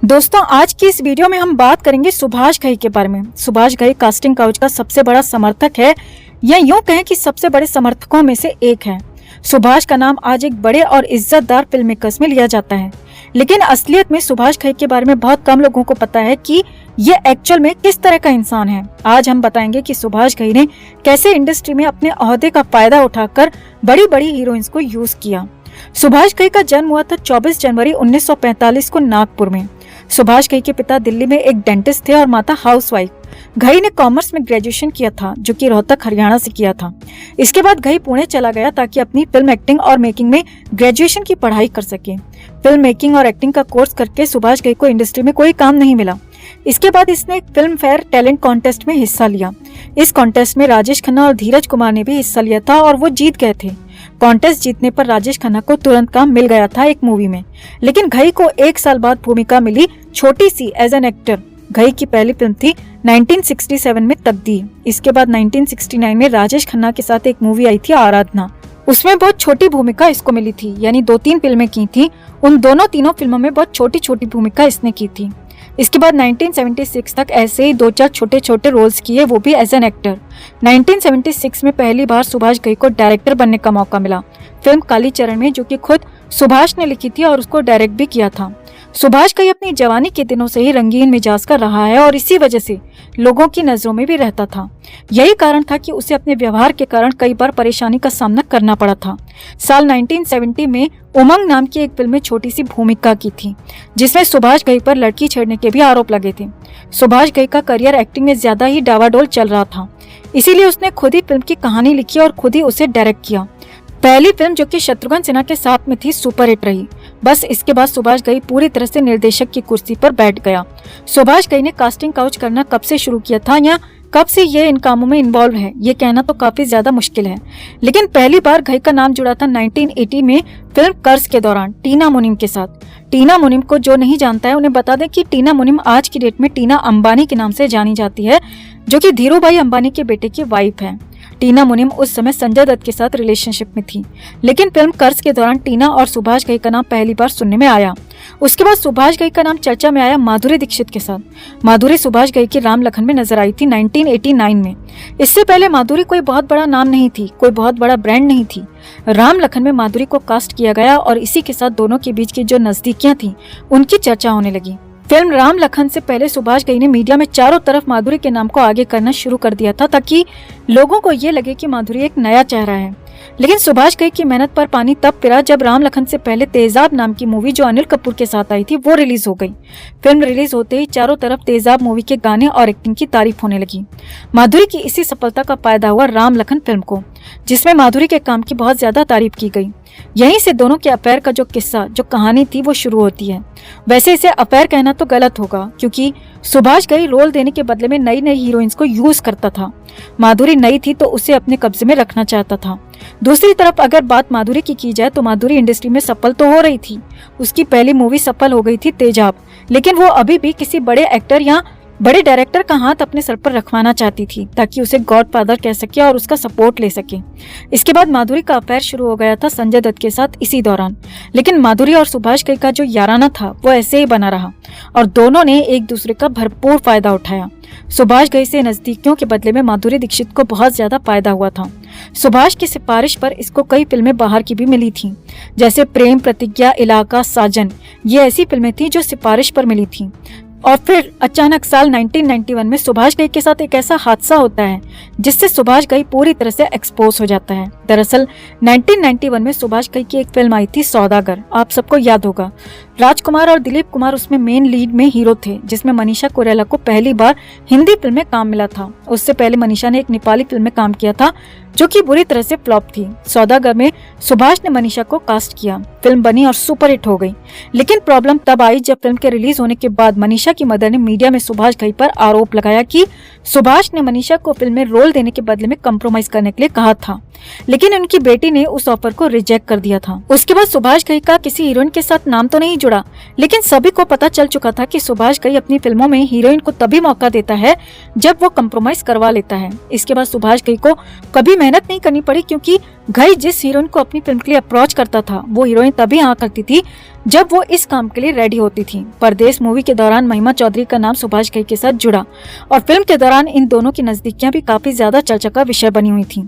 दोस्तों आज की इस वीडियो में हम बात करेंगे सुभाष घई के बारे में। सुभाष घई कास्टिंग काउच का सबसे बड़ा समर्थक है या यूं कहें कि सबसे बड़े समर्थकों में से एक है। सुभाष का नाम आज एक बड़े और इज्जतदार फिल्म मेकर्स में लिया जाता है, लेकिन असलियत में सुभाष घई के बारे में बहुत कम लोगों को पता है कि ये एक्चुअल में किस तरह का इंसान है। आज हम बताएंगे कि सुभाष घई ने कैसे इंडस्ट्री में अपने ओहदे का फायदा उठाकर बड़ी बड़ी हीरोइंस को यूज किया। सुभाष घई का जन्म हुआ था 24 जनवरी 1945 को नागपुर में। सुभाष घई के पिता दिल्ली में एक डेंटिस्ट थे और माता हाउसवाइफ। घई ने कॉमर्स में ग्रेजुएशन किया था, जो कि रोहतक हरियाणा से किया था। इसके बाद घई पुणे चला गया ताकि अपनी फिल्म एक्टिंग और मेकिंग में ग्रेजुएशन की पढ़ाई कर सके। फिल्म मेकिंग और एक्टिंग का कोर्स करके सुभाष घई को इंडस्ट्री में कोई काम नहीं मिला। इसके बाद इसने एक फिल्म फेयर टैलेंट कॉन्टेस्ट में हिस्सा लिया। इस कॉन्टेस्ट में राजेश खन्ना और धीरज कुमार ने भी हिस्सा लिया था और वो जीत गए थे। कॉन्टेस्ट जीतने पर राजेश खन्ना को तुरंत काम मिल गया था एक मूवी में, लेकिन घई को 1 साल बाद भूमिका मिली छोटी सी एज एन एक्टर। घई की पहली फिल्म थी 1967 में तकदीर। इसके बाद 1969 में राजेश खन्ना के साथ एक मूवी आई थी आराधना। उसमें बहुत छोटी भूमिका इसको मिली थी, यानी 2-3 फिल्में की थी। उन तीनों फिल्मों में बहुत छोटी छोटी भूमिका इसने की थी। इसके बाद 1976 तक ऐसे ही 2-4 छोटे छोटे रोल्स किए, वो भी एज एन एक्टर। 1976 में पहली बार सुभाष घई को डायरेक्टर बनने का मौका मिला फिल्म कालीचरण में, जो कि खुद सुभाष ने लिखी थी और उसको डायरेक्ट भी किया था। सुभाष घई अपनी जवानी के दिनों से ही रंगीन मिजाज का रहा है और इसी वजह से लोगों की नजरों में भी रहता था। यही कारण था कि उसे अपने व्यवहार के कारण कई बार परेशानी का सामना करना पड़ा था। साल 1970 में उमंग नाम की एक फिल्म में छोटी सी भूमिका की थी, जिसमें सुभाष घई पर लड़की छेड़ने के भी आरोप लगे थे। सुभाष घई का करियर एक्टिंग में ज्यादा ही डावाडोल चल रहा था, इसीलिए उसने खुद ही फिल्म की कहानी लिखी और खुद ही उसे डायरेक्ट किया। पहली फिल्म, जो कि शत्रुघ्न सिन्हा के साथ में थी, सुपरहिट रही। बस इसके बाद सुभाष घई पूरी तरह से निर्देशक की कुर्सी पर बैठ गया। सुभाष घई ने कास्टिंग काउच करना कब से शुरू किया था या कब से ये इन कामों में इन्वॉल्व है, ये कहना तो काफी ज्यादा मुश्किल है, लेकिन पहली बार घई का नाम जुड़ा था 1980 में फिल्म कर्ज के दौरान टीना मुनीम के साथ। टीना मुनीम को जो नहीं जानता है उन्हें बता दें कि टीना मुनीम आज की डेट में टीना अंबानी के नाम से जानी जाती है, जो कि धीरूभाई अंबानी के बेटे की वाइफ है। टीना मुनीम उस समय संजय दत्त के साथ रिलेशनशिप में थी, लेकिन फिल्म कर्ज के दौरान टीना और सुभाष घई का नाम पहली बार सुनने में आया। उसके बाद सुभाष घई का नाम चर्चा में आया माधुरी दीक्षित के साथ। माधुरी सुभाष घई की राम लखन में नजर आई थी 1989 में। इससे पहले माधुरी कोई बहुत बड़ा नाम नहीं थी, कोई बहुत बड़ा ब्रांड नहीं थी। राम लखन में माधुरी को कास्ट किया गया और इसी के साथ दोनों के बीच की जो नजदीकियां थी उनकी चर्चा होने लगी। फिल्म राम लखन से पहले सुभाष घई ने मीडिया में चारों तरफ माधुरी के नाम को आगे करना शुरू कर दिया था, ताकि लोगों को ये लगे कि माधुरी एक नया चेहरा है। लेकिन सुभाष घई की मेहनत पर पानी तब फिरा जब राम लखन से पहले तेजाब नाम की मूवी, जो अनिल कपूर के साथ आई थी, वो रिलीज हो गई। फिल्म रिलीज होते ही चारों तरफ तेजाब मूवी के गाने और एक्टिंग की तारीफ होने लगी। माधुरी की इसी सफलता का फायदा हुआ राम लखन फिल्म को, जिसमें माधुरी के काम की बहुत ज्यादा तारीफ की गई। यहीं से दोनों के अफेयर का जो किस्सा, जो कहानी थी, वो शुरू होती है। वैसे इसे अफेयर कहना तो गलत होगा, क्योंकि सुभाष घई रोल देने के बदले में नई नई हीरोइंस को यूज करता था। माधुरी नई थी तो उसे अपने कब्जे में रखना चाहता था। दूसरी तरफ अगर बात माधुरी की जाए तो माधुरी इंडस्ट्री में सफल तो हो रही थी। उसकी पहली मूवी सफल हो गई थी तेजाब, लेकिन वो अभी भी किसी बड़े एक्टर या बड़े डायरेक्टर का हाथ अपने सर पर रखवाना चाहती थी, ताकि उसे गॉडफादर कह सके और उसका सपोर्ट ले सके। इसके बाद माधुरी का अफेयर शुरू हो गया था संजय दत्त के साथ इसी दौरान, लेकिन माधुरी और सुभाष घई का जो याराना था वो ऐसे ही बना रहा और दोनों ने एक दूसरे का भरपूर फायदा उठाया। सुभाष घई से नजदीकियों के बदले में माधुरी दीक्षित को बहुत ज्यादा फायदा हुआ था। सुभाष की सिफारिश पर इसको कई फिल्में बाहर की भी मिली थी, जैसे प्रेम, प्रतिज्ञा, इलाका, साजन। ये ऐसी फिल्में थी जो सिफारिश पर मिली थी। और फिर अचानक साल 1991 में सुभाष घई के साथ एक ऐसा हादसा होता है जिससे सुभाष घई पूरी तरह से एक्सपोज हो जाता है। दरअसल 1991 में सुभाष घई की एक फिल्म आई थी सौदागर, आप सबको याद होगा। राजकुमार और दिलीप कुमार उसमें मेन लीड में हीरो थे, जिसमें मनीषा कोइराला को पहली बार हिंदी फिल्म में काम मिला था। उससे पहले मनीषा ने एक नेपाली फिल्म में काम किया था, जो कि बुरी तरह से फ्लॉप थी। सौदागर में सुभाष ने मनीषा को कास्ट किया। फिल्म बनी और सुपरहिट हो गई, लेकिन प्रॉब्लम तब आई जब फिल्म के रिलीज होने के बाद मनीषा की मदर ने मीडिया में सुभाष घई पर आरोप लगाया कि सुभाष ने मनीषा को फिल्म में रोल देने के बदले में कंप्रोमाइज करने के लिए कहा था, लेकिन उनकी बेटी ने उस ऑफर को रिजेक्ट कर दिया था। उसके बाद सुभाष घई का किसी हीरोइन के साथ नाम तो नहीं जुड़ा, लेकिन सभी को पता चल चुका था कि सुभाष घई अपनी फिल्मों में हीरोइन को तभी मौका देता है जब वो कंप्रोमाइज करवा लेता है। इसके बाद सुभाष घई को कभी मेहनत नहीं करनी पड़ी, क्योंकि घई जिस हीरोइन को अपनी फिल्म के लिए अप्रोच करता था वो हीरोइन तभी हाँ करती थी जब वो इस काम के लिए रेडी होती थी। परदेश मूवी के दौरान महिमा चौधरी का नाम सुभाष घई के साथ जुड़ा और फिल्म के दौरान इन दोनों की नजदीकियां भी काफी ज्यादा चर्चा का विषय बनी हुई थी।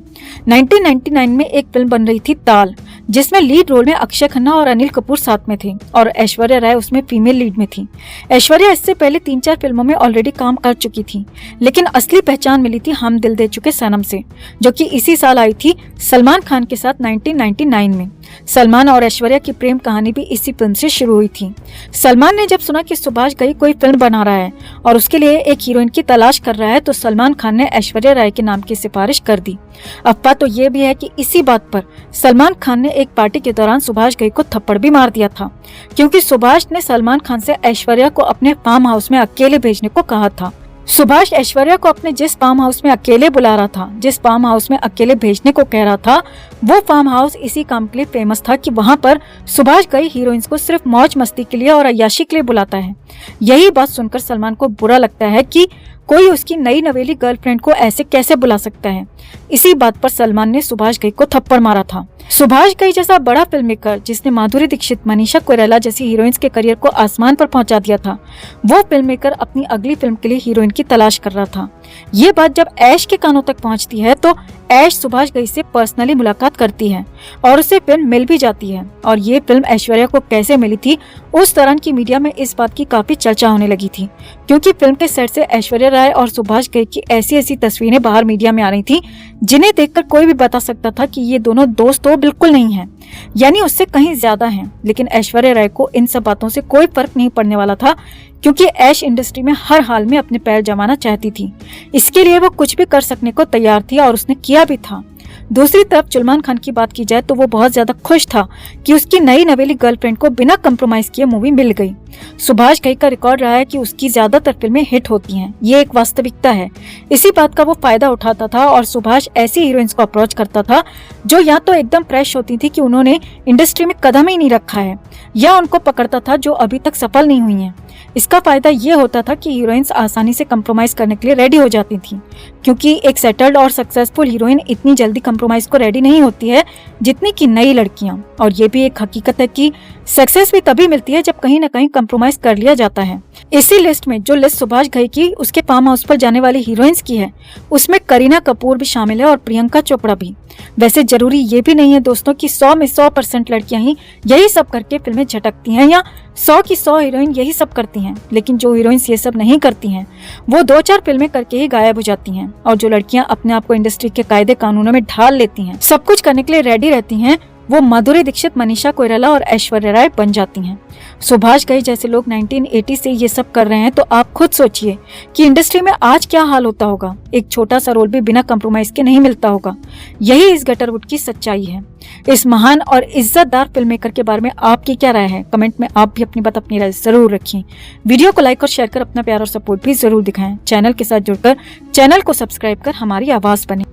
1999 में एक फिल्म बन रही थी ताल, जिसमें लीड रोल में अक्षय खन्ना और अनिल कपूर साथ में थे और ऐश्वर्या राय उसमें फीमेल लीड में थी। ऐश्वर्या इससे पहले 3-4 फिल्मों में ऑलरेडी काम कर चुकी थी, लेकिन असली पहचान मिली थी हम दिल दे चुके सनम से, जो कि इसी साल आई थी सलमान खान के साथ 1999 में। सलमान और ऐश्वर्या की प्रेम कहानी भी इसी फिल्म से शुरू हुई थी। सलमान ने जब सुना कि सुभाष घई कोई फिल्म बना रहा है और उसके लिए एक हीरोइन की तलाश कर रहा है, तो सलमान खान ने ऐश्वर्या राय के नाम की सिफारिश कर दी। अफवाह तो ये भी है कि इसी बात पर सलमान खान ने एक पार्टी के दौरान सुभाष घई को थप्पड़ भी मार दिया था, क्योंकि सुभाष ने सलमान खान से ऐश्वर्या को अपने फार्म हाउस में अकेले भेजने को कहा था। सुभाष ऐश्वर्या को अपने जिस फार्म हाउस में अकेले बुला रहा था, जिस फार्म हाउस में अकेले भेजने को कह रहा था, वो फार्म हाउस इसी काम के लिए फेमस था कि वहाँ पर सुभाष घई हीरोइंस को सिर्फ मौज मस्ती के लिए और अय्याशी के लिए बुलाता है। यही बात सुनकर सलमान को बुरा लगता है कि कोई उसकी नई नवेली गर्लफ्रेंड को ऐसे कैसे बुला सकता है। इसी बात पर सलमान ने सुभाष घई को थप्पड़ मारा था। सुभाष घई जैसा बड़ा फिल्म मेकर, जिसने माधुरी दीक्षित, मनीषा कोइराला जैसी हीरोइंस के करियर को आसमान पर पहुंचा दिया था, वो फिल्म मेकर अपनी अगली फिल्म के लिए हीरोइन की तलाश कर रहा था। ये बात जब ऐश के कानों तक पहुंचती है तो ऐश सुभाष घई से पर्सनली मुलाकात करती है और उसे फिल्म मिल भी जाती है। और ये फिल्म ऐश्वर्या को कैसे मिली थी, उस दौरान की मीडिया में इस बात की काफी चर्चा होने लगी थी, क्योंकि फिल्म के सेट से ऐश्वर्या राय और सुभाष घई की ऐसी तस्वीरें बाहर मीडिया में आ रही थी, जिन्हें देखकर कोई भी बता सकता था कि ये दोनों दोस्त तो बिल्कुल नहीं हैं, यानी उससे कहीं ज्यादा हैं। लेकिन ऐश्वर्या राय को इन सब बातों से कोई फर्क नहीं पड़ने वाला था, क्योंकि ऐश इंडस्ट्री में हर हाल में अपने पैर जमाना चाहती थी। इसके लिए वो कुछ भी कर सकने को तैयार थी और उसने किया भी था। दूसरी तरफ सलमान खान की बात की जाए तो वो बहुत ज्यादा खुश था कि उसकी नई नवेली गर्लफ्रेंड को बिना कंप्रोमाइज किए मूवी मिल गई। सुभाष घई का रिकॉर्ड रहा है कि उसकी ज्यादातर फिल्में हिट होती हैं, ये एक वास्तविकता है। इसी बात का वो फायदा उठाता था और सुभाष ऐसी हीरोइंस को अप्रोच करता था जो या तो एकदम फ्रेश होती थी कि उन्होंने इंडस्ट्री में कदम ही नहीं रखा है, या उनको पकड़ता था जो अभी तक सफल नहीं हुई हैं। इसका फायदा ये होता था कि हीरोइंस आसानी से कंप्रोमाइज करने के लिए रेडी हो जाती थी, क्योंकि एक सेटल्ड और सक्सेसफुल हीरोइन इतनी जल्दी कंप्रोमाइज को रेडी नहीं होती है जितनी कि नई लड़कियां। और ये भी एक हकीकत है कि सक्सेस भी तभी मिलती है जब कहीं न कहीं कंप्रोमाइज कर लिया जाता है। इसी लिस्ट में जो लिस्ट सुभाष घई की उसके फार्म हाउस पर जाने वाली हीरोइंस की है, उसमें करीना कपूर भी शामिल है और प्रियंका चोपड़ा भी। वैसे जरूरी ये भी नहीं है दोस्तों कि 100 में 100% लड़कियां ही यही सब करके फिल्में झटकती हैं, या 100 की 100 हीरोइन यही सब करती हैं। लेकिन जो हीरोइंस ये सब नहीं करती हैं, वो 2-4 फिल्में करके ही गायब हो जाती हैं। और जो लड़कियां अपने आप को इंडस्ट्री के कायदे कानूनों में ढाल लेती हैं, सब कुछ करने के लिए रेडी रहती हैं, वो माधुरी दीक्षित, मनीषा कोइराला और ऐश्वर्या राय बन जाती हैं। सुभाष घई जैसे लोग 1980 से ये सब कर रहे हैं, तो आप खुद सोचिए कि इंडस्ट्री में आज क्या हाल होता होगा। एक छोटा सा रोल भी बिना कंप्रोमाइज के नहीं मिलता होगा। यही इस गटरवुड की सच्चाई है। इस महान और इज्जतदार फिल्म मेकर के बारे में आपकी क्या राय है? कमेंट में आप भी अपनी बात, अपनी राय जरूर रखिए। वीडियो को लाइक और शेयर कर अपना प्यार और सपोर्ट भी जरूर दिखाएं। चैनल के साथ जुड़कर चैनल को सब्सक्राइब कर हमारी आवाज बने।